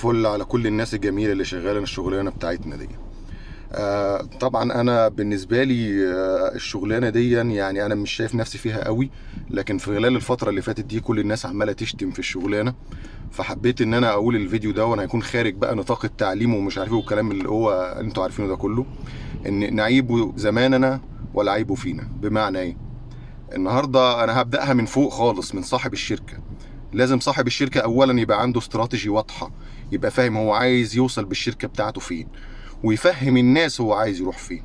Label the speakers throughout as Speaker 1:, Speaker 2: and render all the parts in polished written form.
Speaker 1: الفل على كل الناس الجميلة اللي شغالة الشغلانة بتاعتنا دي. طبعا انا بالنسبة لي الشغلانة دي يعني انا مش شايف نفسي فيها قوي، لكن في خلال الفترة اللي فاتت دي كل الناس عمالة تشتم في الشغلانة، فحبيت ان انا اقول الفيديو ده وانا هيكون خارج بقى نطاق التعليم ومش عارف ايه والكلام اللي هو انتوا عارفينه ده كله، ان نعيب زماننا ولا عيب فينا. بمعنى ايه؟ النهارده انا هبداها من فوق خالص، من صاحب الشركة. لازم صاحب الشركة اولا يبقى عنده استراتيجي واضحة، يبقى فاهم هو عايز يوصل بالشركة بتاعته فين، ويفهم الناس هو عايز يروح فين.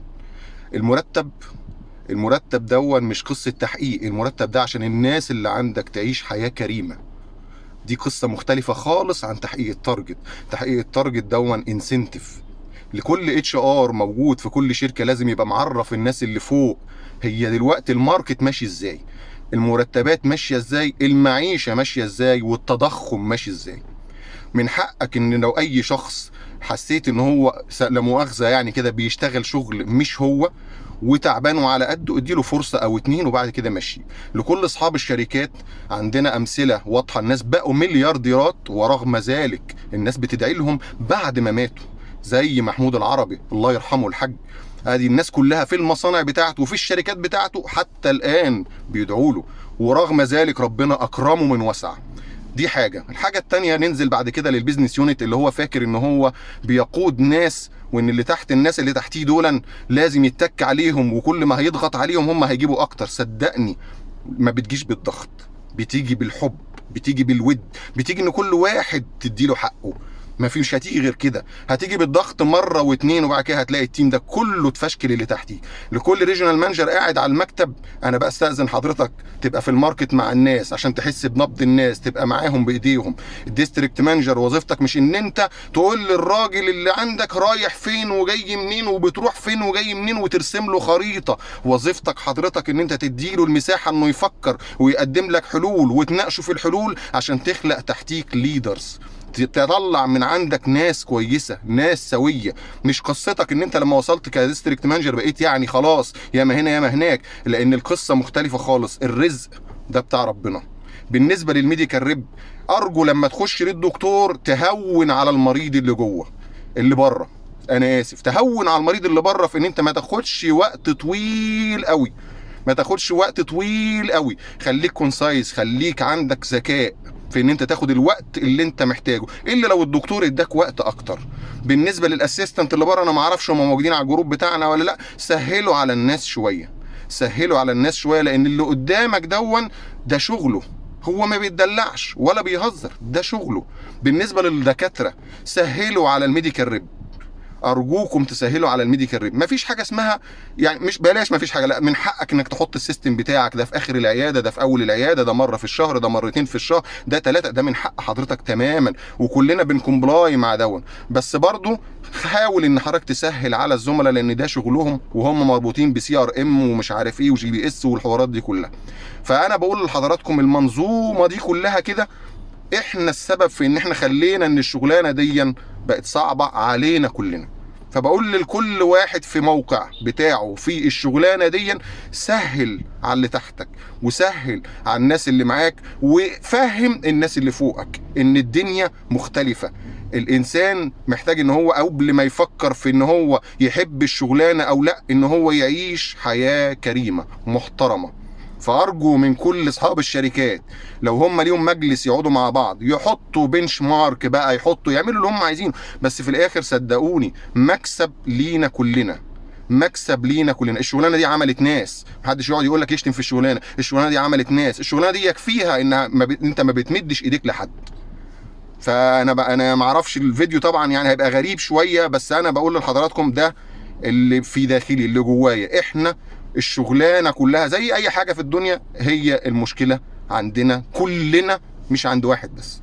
Speaker 1: المرتب دون مش قصة تحقيق، المرتب ده عشان الناس اللي عندك تعيش حياة كريمة. دي قصة مختلفة خالص عن تحقيق التارجت. تحقيق التارجت دون انسنتيف لكل اتش ار موجود في كل شركة، لازم يبقى معرف الناس اللي فوق هي دلوقتي الماركت ماشي ازاي، المرتبات ماشية ازاي، المعيشة ماشية ازاي، والتضخم ماشي ازاي. من حقك ان لو اي شخص حسيت ان هو لا مؤاخذه يعني كده بيشتغل شغل مش هو وتعبان وعلى قده، اديله فرصه او اتنين وبعد كده مشي. لكل اصحاب الشركات عندنا امثله واضحه، الناس بقوا مليارديرات ورغم ذلك الناس بتدعي لهم بعد ما ماتوا، زي محمود العربي الله يرحمه الحاج. ادي الناس كلها في المصانع بتاعته وفي الشركات بتاعته حتى الان بيدعوا له، ورغم ذلك ربنا اكرمه من وسع. دي حاجة. الحاجة التانية ننزل بعد كده للبيزنس يونت اللي هو فاكر ان هو بيقود ناس، وان اللي تحت الناس اللي تحتيه دولا لازم يتك عليهم، وكل ما هيضغط عليهم هم هيجيبوا اكتر. صدقني ما بتجيش بالضغط، بتيجي بالحب، بتيجي بالود، بتيجي ان كل واحد تديله حقه. ما فيش هتيجي غير كده، هتيجي بالضغط مره واتنين وبعد كده هتلاقي التيم ده كله اتفشكل اللي تحتيه. لكل ريجونال مانجر قاعد على المكتب، انا بستأذن حضرتك تبقى في الماركت مع الناس عشان تحس بنبض الناس، تبقى معاهم بايديهم. الديستريكت مانجر وظيفتك مش ان انت تقول للراجل اللي عندك رايح فين وجاي منين وبتروح فين وجاي منين وترسم له خريطه. وظيفتك حضرتك ان انت تديله المساحه انه يفكر ويقدم لك حلول وتناقشوا في الحلول عشان تخلق تحتيك ليدرز، تطلع من عندك ناس كويسه، ناس سويه. مش قصتك ان انت لما وصلت كديستريكت مانجر بقيت يعني خلاص يا ما هنا يا ما هناك، لان القصه مختلفه خالص. الرزق ده بتاع ربنا. بالنسبه للميديكال ريب، ارجو لما تخش للدكتور تهون على المريض اللي جوه اللي بره، انا اسف، تهون على المريض اللي بره في ان انت ما تاخدش وقت طويل قوي، ما تاخدش وقت طويل قوي. خليك كونسايز، خليك عندك ذكاء في ان انت تاخد الوقت اللي انت محتاجه، الا لو الدكتور اداك وقت اكتر. بالنسبه للاسيستنت اللي بره، انا ما اعرفش هم موجودين على الجروب بتاعنا ولا لا، سهلوا على الناس شويه، سهلوا على الناس شويه، لان اللي قدامك دون ده شغله، هو ما بيتدلعش ولا بيهزر، ده شغله. بالنسبه للدكاتره سهلوا على الميديكال ريب، ارجوكم تسهلوا على الميديكال ريب. مفيش حاجه اسمها يعني مش بلاش، مفيش حاجه، لا، من حقك انك تحط السيستم بتاعك ده في اخر العياده، ده في اول العياده، ده مره في الشهر، ده مرتين في الشهر، ده ثلاثه، ده من حق حضرتك تماما، وكلنا بنكمبلاي مع دون. بس برضو حاول ان حضرتك تسهل على الزملاء، لان ده شغلهم وهم مربوطين بسي ار ام ومش عارف ايه وجي بي اس والحوارات دي كلها. فانا بقول لحضراتكم المنظومه دي كلها كده احنا السبب في ان احنا خلينا ان الشغلانه دي بقت صعبه علينا كلنا. فبقول لكل واحد في موقع بتاعه في الشغلانه دي، سهل على اللي تحتك وسهل على الناس اللي معاك، وفهم الناس اللي فوقك ان الدنيا مختلفه. الانسان محتاج ان هو قبل ما يفكر في ان هو يحب الشغلانه او لا، ان هو يعيش حياه كريمه محترمه. فارجو من كل اصحاب الشركات لو هم ليهم مجلس يقعدوا مع بعض، يحطوا بنش مارك بقى، يحطوا يعملوا اللي هم عايزينه، بس في الاخر صدقوني مكسب لينا كلنا، مكسب لينا كلنا. الشغلانه دي عملت ناس، محدش يقعد يقول لك يشتم في الشغلانه، الشغلانه دي عملت ناس، الشغلانه دي يكفيها انها انت ما بتمدش ايديك لحد. انا ما اعرفش الفيديو طبعا يعني هيبقى غريب شويه، بس انا بقول لحضراتكم ده اللي في داخلي اللي جوايا. احنا الشغلانه كلها زي اي حاجه في الدنيا، هي المشكله عندنا كلنا مش عند واحد بس.